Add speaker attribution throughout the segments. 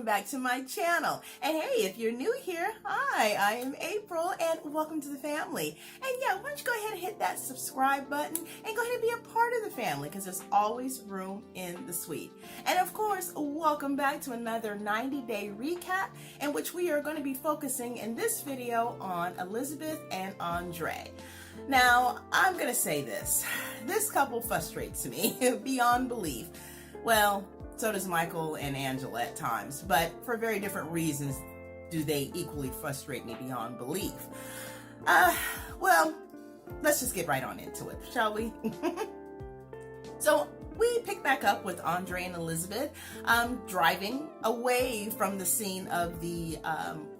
Speaker 1: welcome back to my channel. And hey, if you're new here, hi, I am April and welcome to the family. And yeah, why don't you go ahead and hit that subscribe button and go ahead and be a part of the family because there's always room in the suite. And of course, welcome back to another 90-day recap in which we are going to be focusing in this video on Elizabeth and Andre. Now, I'm going to say this couple frustrates me beyond belief. Well, so does Michael and Angela at times, but for very different reasons do they equally frustrate me beyond belief. Well, let's just get right on into it, shall we? So we pick back up with Andre and Elizabeth driving away from the scene of the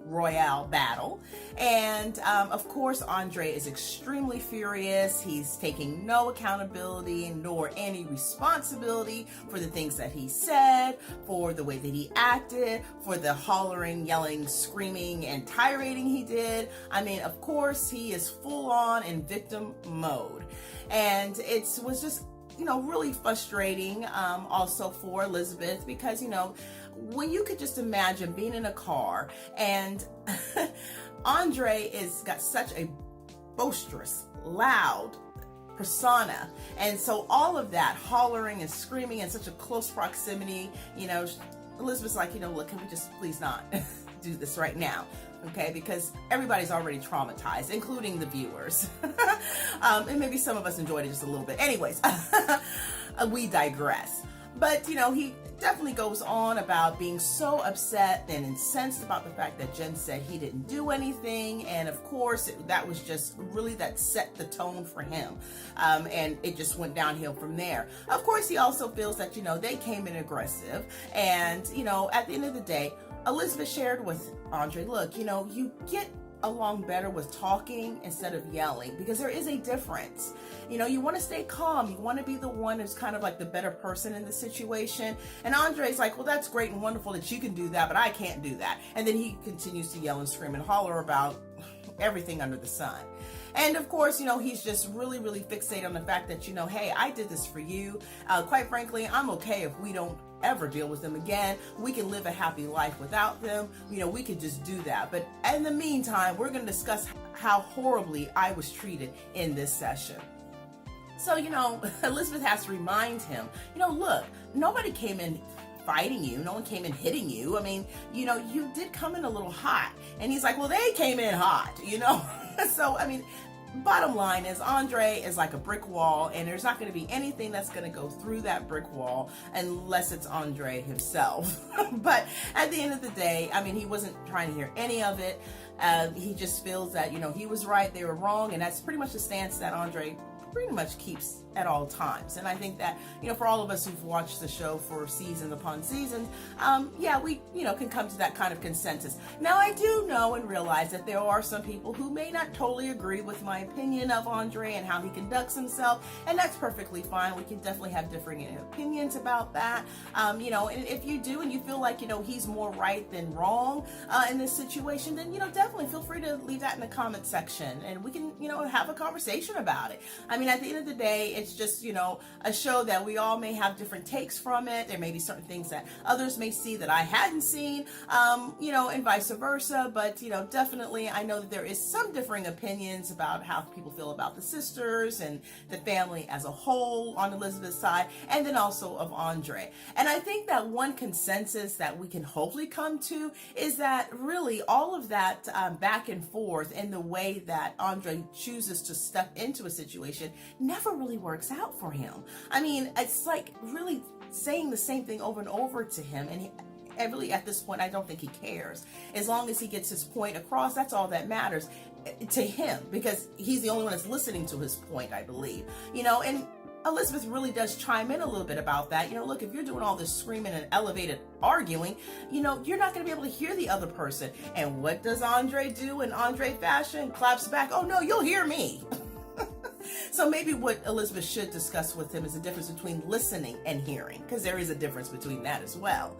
Speaker 1: Royale battle. And of course, Andre is extremely furious. He's taking no accountability nor any responsibility for the things that he said, for the way that he acted, for the hollering, yelling, screaming, and tirading he did. I mean, of course, he is full on in victim mode. And it was just really frustrating also for Elizabeth because, when you could just imagine being in a car and Andre is got such a boisterous, loud persona. And so all of that hollering and screaming in such a close proximity, Elizabeth's like, look, can we just please not do this right now? Okay, because everybody's already traumatized, including the viewers. And maybe some of us enjoyed it just a little bit. Anyways, we digress. But, he definitely goes on about being so upset and incensed about the fact that Jen said he didn't do anything. And of course, that was just really that set the tone for him. And it just went downhill from there. Of course, he also feels that, they came in aggressive. And, at the end of the day, Elizabeth shared with Andre, look, you get along better with talking instead of yelling because there is a difference. You want to stay calm. You want to be the one who's kind of like the better person in the situation. And Andre's like, well, that's great and wonderful that you can do that, but I can't do that. And then he continues to yell and scream and holler about everything under the sun. And of course, he's just really, really fixated on the fact that, hey, I did this for you. Quite frankly, I'm okay if we don't ever deal with them again. We can live a happy life without them. We could just do that. But in the meantime, we're going to discuss how horribly I was treated in this session. So, Elizabeth has to remind him, look, nobody came in fighting you. No one came in hitting you. I mean, you did come in a little hot. And he's like, well, they came in hot, So, I mean, bottom line is Andre is like a brick wall and there's not going to be anything that's going to go through that brick wall unless it's Andre himself. But at the end of the day, I mean, he wasn't trying to hear any of it. He just feels that, he was right, they were wrong. And that's pretty much the stance that Andre pretty much keeps at all times. And I think that, for all of us who've watched the show for season upon season, yeah, we, can come to that kind of consensus. Now, I do know and realize that there are some people who may not totally agree with my opinion of Andre and how he conducts himself, and that's perfectly fine. We can definitely have differing opinions about that. And if you do and you feel like, he's more right than wrong in this situation, then, definitely feel free to leave that in the comment section and we can, have a conversation about it. I mean, at the end of the day, it's just, a show that we all may have different takes from it. There may be certain things that others may see that I hadn't seen, and vice versa. But, definitely I know that there is some differing opinions about how people feel about the sisters and the family as a whole on Elizabeth's side, and then also of Andre. And I think that one consensus that we can hopefully come to is that really all of that back and forth in the way that Andre chooses to step into a situation never really works out for him. I mean, it's like really saying the same thing over and over to him, and really at this point I don't think he cares. As long as he gets his point across, that's all that matters to him, because he's the only one that's listening to his point, I believe. And Elizabeth really does chime in a little bit about that. Look, if you're doing all this screaming and elevated arguing, you're not going to be able to hear the other person. And what does Andre do in Andre fashion? Claps back, oh no, you'll hear me. So maybe what Elizabeth should discuss with him is the difference between listening and hearing, because there is a difference between that as well.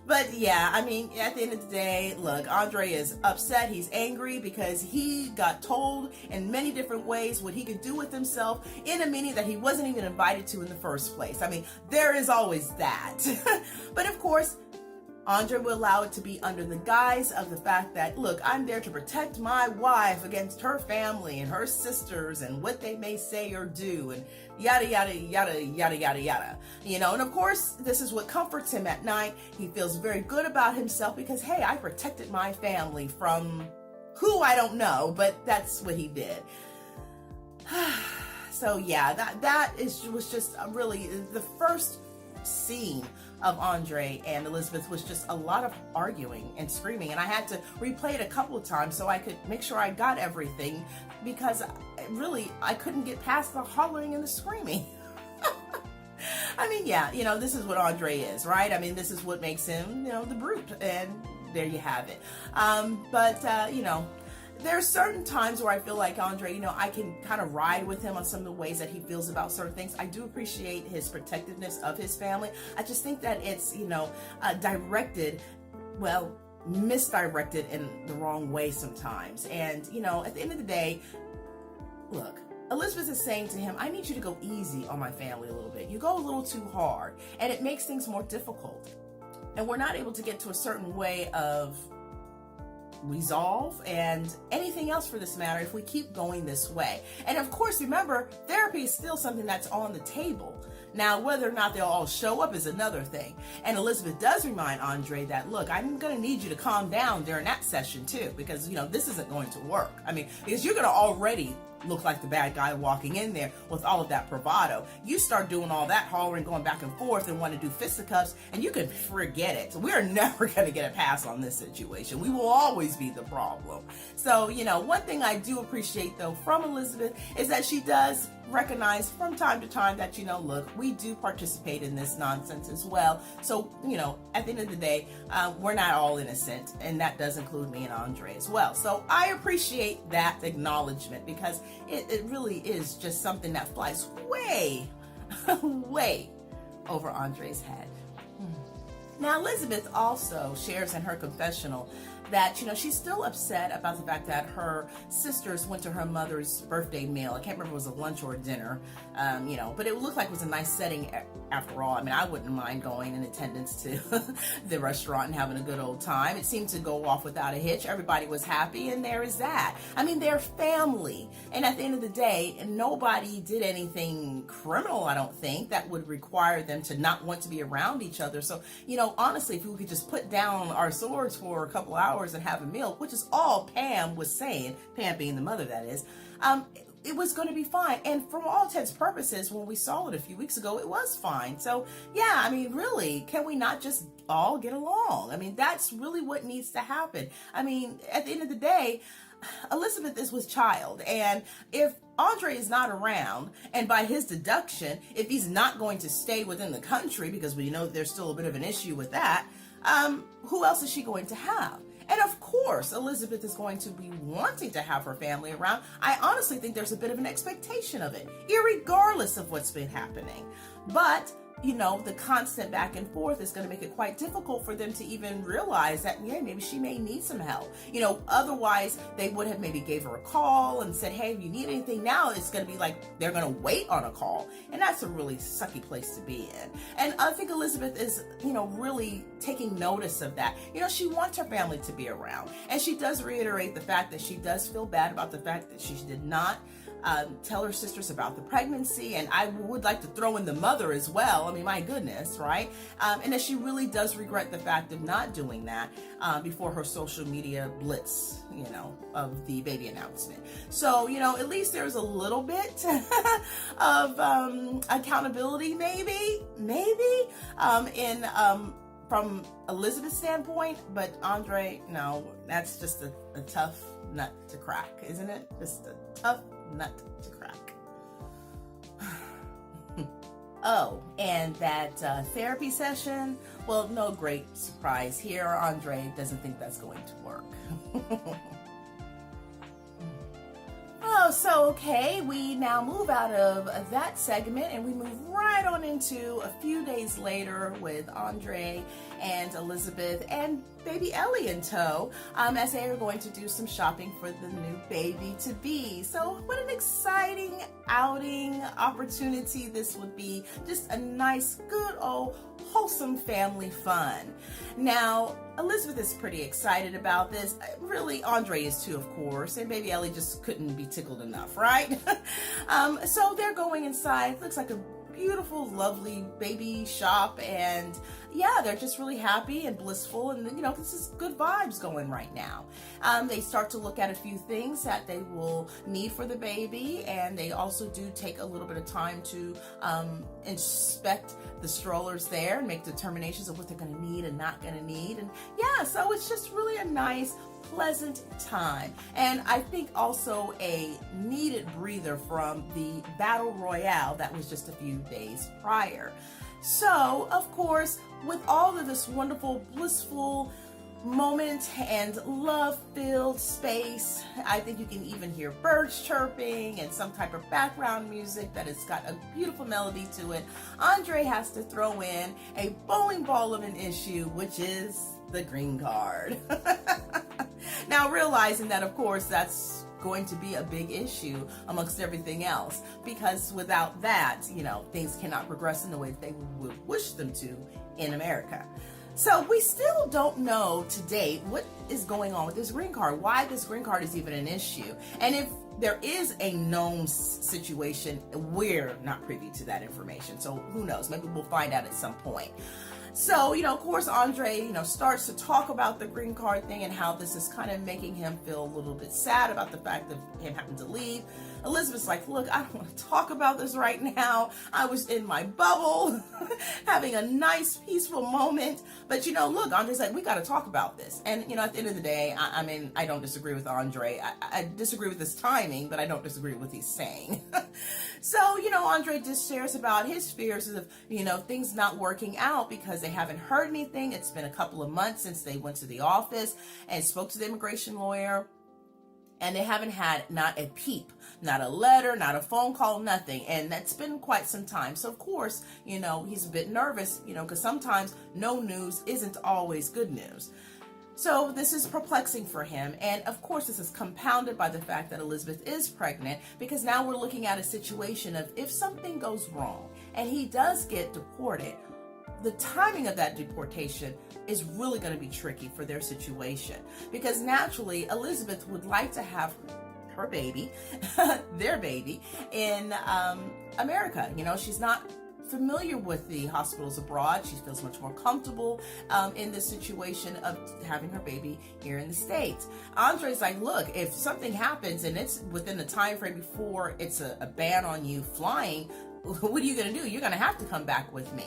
Speaker 1: But yeah, I mean, at the end of the day, look, Andre is upset. He's angry because he got told in many different ways what he could do with himself in a meeting that he wasn't even invited to in the first place. I mean, there is always that. But of course, Andre will allow it to be under the guise of the fact that, look, I'm there to protect my wife against her family and her sisters and what they may say or do, and yada, yada, yada, yada, yada, yada. You know, and of course, this is what comforts him at night. He feels very good about himself because, hey, I protected my family from who I don't know, but that's what he did. So yeah, was just really the first scene of Andre and Elizabeth was just a lot of arguing and screaming, and I had to replay it a couple of times so I could make sure I got everything, because really I couldn't get past the hollering and the screaming. I mean, yeah, you know, this is what Andre is, right? I mean, this is what makes him, you know, the brute, and there you have it. You know, there are certain times where I feel like Andre, you know, I can kind of ride with him on some of the ways that he feels about certain things. I do appreciate his protectiveness of his family. I just think that it's, you know, misdirected in the wrong way sometimes. And, you know, at the end of the day, look, Elizabeth is saying to him, I need you to go easy on my family a little bit. You go a little too hard, and it makes things more difficult. And we're not able to get to a certain way of resolve and anything else for this matter if we keep going this way. And of course, remember, therapy is still something that's on the table. Now, whether or not they'll all show up is another thing. And Elizabeth does remind Andre that, look, I'm going to need you to calm down during that session too, because, you know, this isn't going to work. I mean, because you're going to already look like the bad guy walking in there with all of that bravado. You start doing all that hollering, going back and forth, and want to do fisticuffs, and you can forget it. So we're never going to get a pass on this situation. We will always be the problem. So, you know, one thing I do appreciate, though, from Elizabeth is that she does recognize from time to time that, you know, look, we do participate in this nonsense as well. So, you know, at the end of the day, we're not all innocent, and that does include me and Andre as well. So I appreciate that acknowledgement, because it really is just something that flies way, way over Andre's head. Now, Elizabeth also shares in her confessional that, you know, she's still upset about the fact that her sisters went to her mother's birthday meal. I can't remember if it was a lunch or a dinner, you know, but it looked like it was a nice setting after all. I mean, I wouldn't mind going in attendance to the restaurant and having a good old time. It seemed to go off without a hitch. Everybody was happy, and there is that. I mean, they're family. And at the end of the day, nobody did anything criminal, I don't think, that would require them to not want to be around each other. So, you know, honestly, if we could just put down our swords for a couple hours and have a meal, which is all Pam was saying, Pam being the mother, that is, it was going to be fine. And for all intents and purposes, when we saw it a few weeks ago, it was fine. So yeah, I mean, really, can we not just all get along? I mean, that's really what needs to happen. I mean, at the end of the day, Elizabeth is with child, and if Andre is not around, and by his deduction, if he's not going to stay within the country, because we know there's still a bit of an issue with that, who else is she going to have? And of course, Elizabeth is going to be wanting to have her family around. I honestly think there's a bit of an expectation of it, irregardless of what's been happening. But, you know, the constant back and forth is going to make it quite difficult for them to even realize that, yeah, maybe she may need some help. You know, otherwise they would have maybe gave her a call and said, hey, if you need anything. Now it's going to be like they're going to wait on a call. And that's a really sucky place to be in. And I think Elizabeth is, you know, really taking notice of that. You know, she wants her family to be around. And she does reiterate the fact that she does feel bad about the fact that she did not tell her sisters about the pregnancy, and I would like to throw in the mother as well. I mean, my goodness, right? And that she really does regret the fact of not doing that before her social media blitz, you know, of the baby announcement. So, you know, at least there's a little bit of accountability, maybe, from Elizabeth's standpoint, but Andre, no, that's just a tough nut to crack, isn't it? Just a tough nut to crack. Oh, and that therapy session, well, no great surprise here. Andre doesn't think that's going to work. Oh, so okay, we now move out of that segment and we move right on into a few days later with Andre and Elizabeth and baby Ellie in tow, as they are going to do some shopping for the new baby-to-be. So what an exciting outing opportunity this would be. Just a nice, good old wholesome family fun. Now, Elizabeth is pretty excited about this. Really, Andre is too, of course, and baby Ellie just couldn't be tickled enough, right? So they're going inside. Looks like a beautiful, lovely baby shop, and yeah, they're just really happy and blissful, and this is good vibes going right now. They start to look at a few things that they will need for the baby, and they also do take a little bit of time to inspect the strollers there and make determinations of what they're going to need and not going to need. And yeah, so it's just really a nice, pleasant time, and I think also a needed breather from the battle royale that was just a few days prior. So of course, with all of this wonderful, blissful moment and love-filled space, I think you can even hear birds chirping and some type of background music that has got a beautiful melody to it. Andre has to throw in a bowling ball of an issue, which is the green card. Now, realizing that, of course, that's going to be a big issue amongst everything else, because without that, things cannot progress in the way that they would wish them to in America. So we still don't know to date what is going on with this green card, why this green card is even an issue. And if there is a known situation, we're not privy to that information. So who knows? Maybe we'll find out at some point. So, of course, Andre, starts to talk about the green card thing and how this is kind of making him feel a little bit sad about the fact of him having to leave. Elizabeth's like, look, I don't want to talk about this right now. I was in my bubble, having a nice, peaceful moment. But, look, Andre's like, we got to talk about this. And, at the end of the day, I don't disagree with Andre. I disagree with his timing, but I don't disagree with what he's saying. So, Andre just shares about his fears of, things not working out because they haven't heard anything. It's been a couple of months since they went to the office and spoke to the immigration lawyer, and they haven't had not a peep, not a letter, not a phone call, nothing. And that's been quite some time. So of course, he's a bit nervous, because sometimes no news isn't always good news. So this is perplexing for him. And of course, this is compounded by the fact that Elizabeth is pregnant, because now we're looking at a situation of if something goes wrong and he does get deported, the timing of that deportation is really going to be tricky for their situation, because naturally Elizabeth would like to have her baby, their baby, in America. She's not familiar with the hospitals abroad. She feels much more comfortable in this situation of having her baby here in the States. Andre's like, look, if something happens and it's within the time frame before it's a ban on you flying, what are you going to do? You're going to have to come back with me.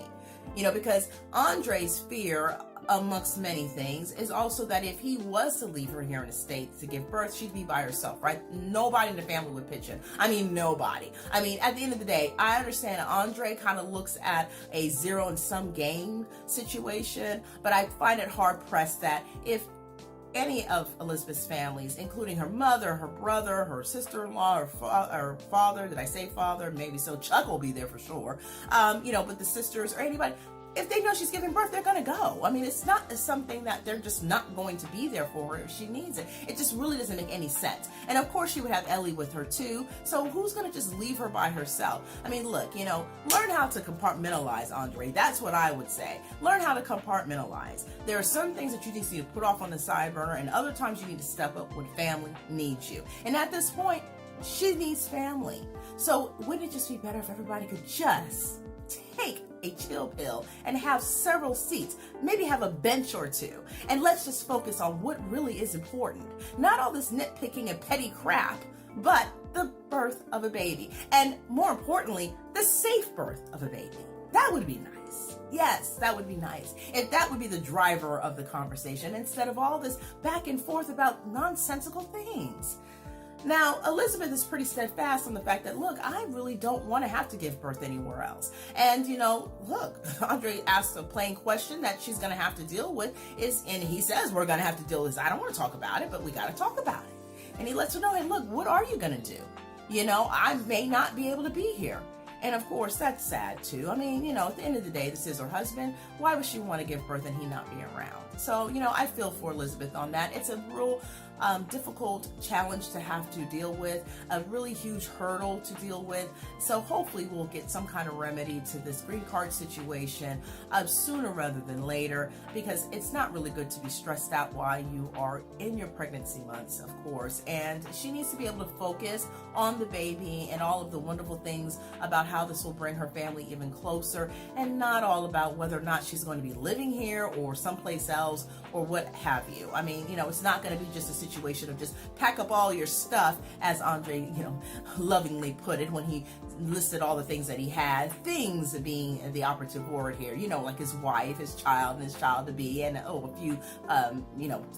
Speaker 1: Because Andre's fear, amongst many things, is also that if he was to leave her here in the States to give birth, she'd be by herself, right? Nobody in the family would pitch in. Nobody. At the end of the day, I understand Andre kind of looks at a zero-sum game situation, but I find it hard-pressed that if any of Elizabeth's families, including her mother, her brother, her sister-in-law, her father, did I say father? Maybe so. Chuck will be there for sure. But the sisters or anybody, if they know she's giving birth, they're going to go. It's not something that they're just not going to be there for her if she needs it. It just really doesn't make any sense. And of course, she would have Ellie with her too. So who's going to just leave her by herself? Look, learn how to compartmentalize, Andre. That's what I would say. Learn how to compartmentalize. There are some things that you need to put off on the side burner, and other times you need to step up when family needs you. And at this point, she needs family. So wouldn't it just be better if everybody could just take a chill pill and have several seats, maybe have a bench or two, and let's just focus on what really is important. Not all this nitpicking and petty crap, but the birth of a baby. And more importantly, the safe birth of a baby. That would be nice. Yes, that would be nice. If that would be the driver of the conversation instead of all this back and forth about nonsensical things. Now, Elizabeth is pretty steadfast on the fact that, look, I really don't want to have to give birth anywhere else. And, look, Andre asked a plain question that she's going to have to deal with and he says, we're going to have to deal with this. I don't want to talk about it, but we got to talk about it. And he lets her know, hey, look, what are you going to do? I may not be able to be here. And of course, that's sad too. At the end of the day, this is her husband. Why would she want to give birth and he not be around? So, I feel for Elizabeth on that. It's a real difficult challenge to have to deal with, a really huge hurdle to deal with. So hopefully we'll get some kind of remedy to this green card situation sooner rather than later, because it's not really good to be stressed out while you are in your pregnancy months, of course. And she needs to be able to focus on the baby and all of the wonderful things about how this will bring her family even closer, and not all about whether or not she's going to be living here or someplace else or what have you. I mean, it's not going to be just a situation of just pack up all your stuff, as Andre, lovingly put it when he listed all the things that he had, things being the operative word here, like his wife, his child, and his child to be, and a few,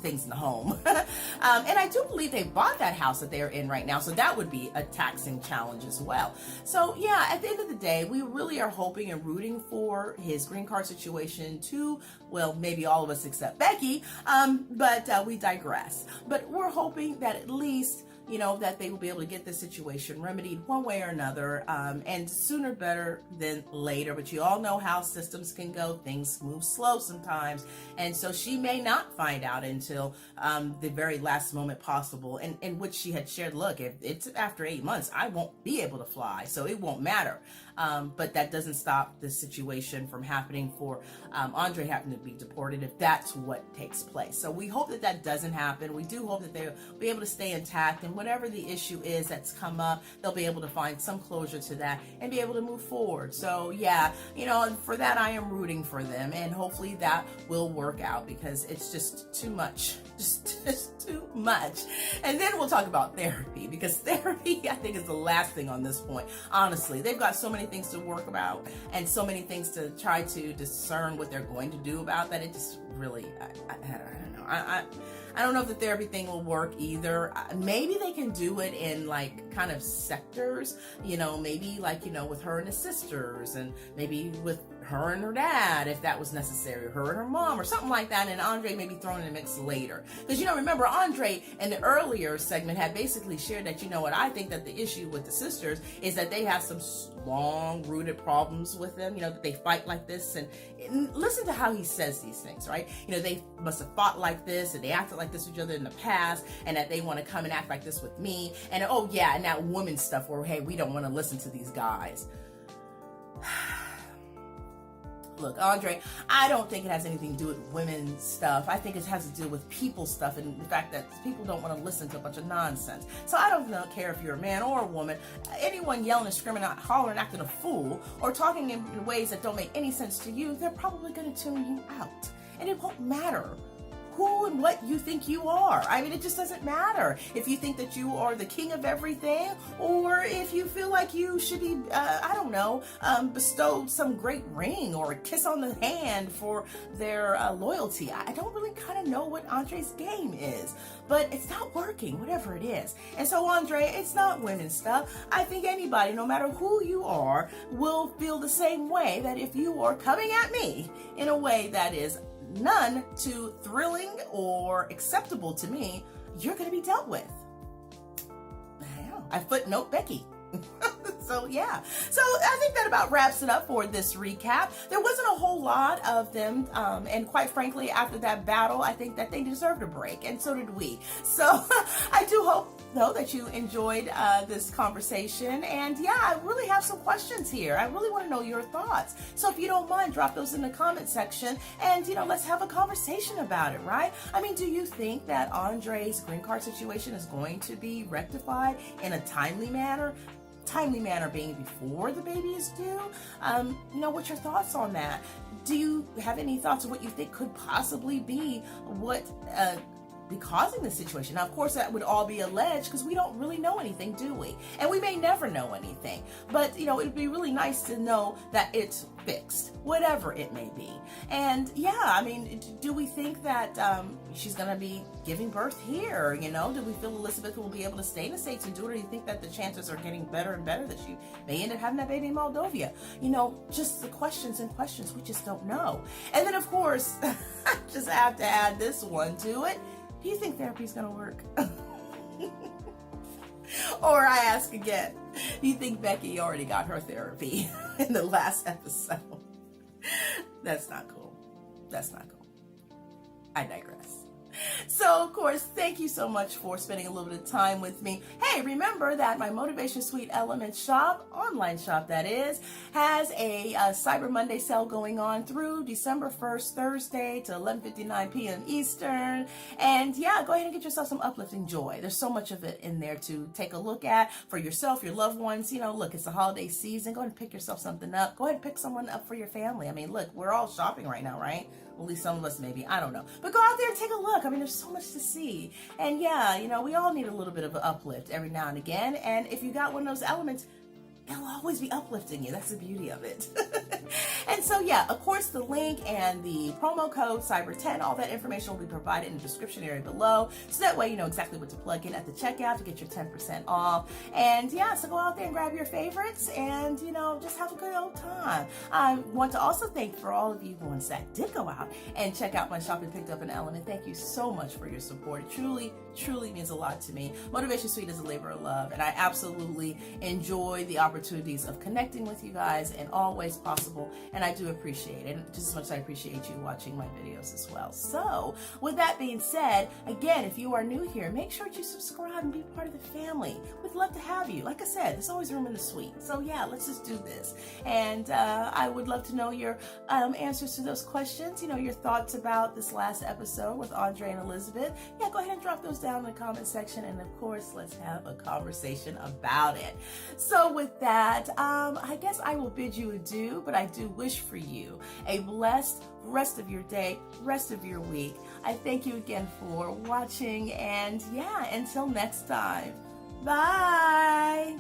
Speaker 1: things in the home. And I do believe they bought that house that they're in right now, so that would be a taxing challenge as well. So yeah, at the end of the day, we really are hoping and rooting for his green card situation to, well, maybe all of us except Becky, but we digress. But we're hoping that at least, that they will be able to get the situation remedied one way or another, and sooner better than later. But you all know how systems can go. Things move slow sometimes. And so she may not find out until the very last moment possible, in which she had shared, look, if it's after 8 months, I won't be able to fly, so it won't matter. But that doesn't stop the situation from happening for Andre having to be deported if that's what takes place. So we hope that that doesn't happen. We do hope that they'll be able to stay intact, and whatever the issue is that's come up, they'll be able to find some closure to that and be able to move forward. So yeah, for that I am rooting for them, and hopefully that will work out, because it's just too much, just too much. And then we'll talk about therapy, because therapy, I think, is the last thing on this point. Honestly, they've got so many things to work about and so many things to try to discern what they're going to do about that. It just really, I don't know. I don't know if the therapy thing will work either. Maybe they can do it in like kind of sectors, maybe like, with her and his sisters, and maybe with her and her dad, if that was necessary, or her and her mom, or something like that, and Andre may be thrown in the mix later. Because, remember, Andre in the earlier segment had basically shared that, I think that the issue with the sisters is that they have some long-rooted problems with them, that they fight like this, and listen to how he says these things, right? They must have fought like this, and they acted like this with each other in the past, and that they want to come and act like this with me, and oh yeah, and that woman stuff where, hey, we don't want to listen to these guys. Look, Andre, I don't think it has anything to do with women's stuff. I think it has to do with people stuff, and the fact that people don't want to listen to a bunch of nonsense. So I don't care if you're a man or a woman. Anyone yelling and screaming out, hollering, acting a fool, or talking in ways that don't make any sense to you, they're probably going to tune you out. And it won't matter who and what you think you are. I mean, it just doesn't matter if you think that you are the king of everything, or if you feel like you should be, bestowed some great ring or a kiss on the hand for their loyalty. I don't really kind of know what Andre's game is, but it's not working, whatever it is. And so, Andre, it's not women's stuff. I think anybody, no matter who you are, will feel the same way, that if you are coming at me in a way that is none too thrilling or acceptable to me, you're going to be dealt with. I footnote Becky. So yeah, so I think that about wraps it up for this recap. There wasn't a whole lot of them, and quite frankly, after that battle, I think that they deserved a break, and so did we. So I do hope, though, that you enjoyed this conversation, and yeah, I really have some questions here. I really want to know your thoughts. So if you don't mind, drop those in the comment section, and let's have a conversation about it, right? I mean, do you think that Andre's green card situation is going to be rectified in a timely manner? Timely manner being before the baby is due? What's your thoughts on that? Do you have any thoughts of what you think could possibly be what be causing this situation? Now, of course, that would all be alleged, because we don't really know anything, do we? And we may never know anything. But, it'd be really nice to know that it's fixed, whatever it may be. And yeah, I mean, do we think that she's going to be giving birth here? Do we feel Elizabeth will be able to stay in the States and do it? Or do you think that the chances are getting better and better that she may end up having that baby in Moldova? Just the questions and questions. We just don't know. And then, of course, I just have to add this one to it. Do you think therapy is going to work? Or I ask again, do you think Becky already got her therapy in the last episode? That's not cool. That's not cool. I digress. So, of course, thank you so much for spending a little bit of time with me. Hey, remember that my Motivation Suite Element shop, online shop that is, has a Cyber Monday sale going on through December 1st, Thursday to 11:59 p.m. Eastern. And yeah, go ahead and get yourself some uplifting joy. There's so much of it in there to take a look at for yourself, your loved ones. You know, look, it's the holiday season. Go ahead and pick yourself something up. Go ahead and pick someone up for your family. I mean, look, we're all shopping right now, right? At least some of us maybe, I don't know. But go out there and take a look. I mean, there's so much to see. And yeah, you know, we all need a little bit of an uplift every now and again. And if you got one of those elements, it'll always be uplifting you. That's the beauty of it. And so yeah, of course, the link and the promo code Cyber10, all that information will be provided in the description area below. So that way you know exactly what to plug in at the checkout to get your 10% off. And yeah, so go out there and grab your favorites and, you know, just have a good old time. I want to also thank for all of you ones that did go out and check out my shop and picked up an element. Thank you so much for your support. It truly, truly means a lot to me. Motivation Suite is a labor of love, and I absolutely enjoy the opportunities of connecting with you guys in all ways possible, and I do appreciate it, just as much as I appreciate you watching my videos as well. So with that being said, again, if you are new here, make sure you subscribe and be part of the family. We'd love to have you. Like I said, there's always room in the suite. So yeah, let's just do this. And I would love to know your answers to those questions, you know, your thoughts about this last episode with Andre and Elizabeth. Yeah, go ahead and drop those down in the comment section, and of course, let's have a conversation about it. So with that, I guess I will bid you adieu, but I do wish for you a blessed rest of your day, rest of your week. I thank you again for watching, and yeah, until next time, bye.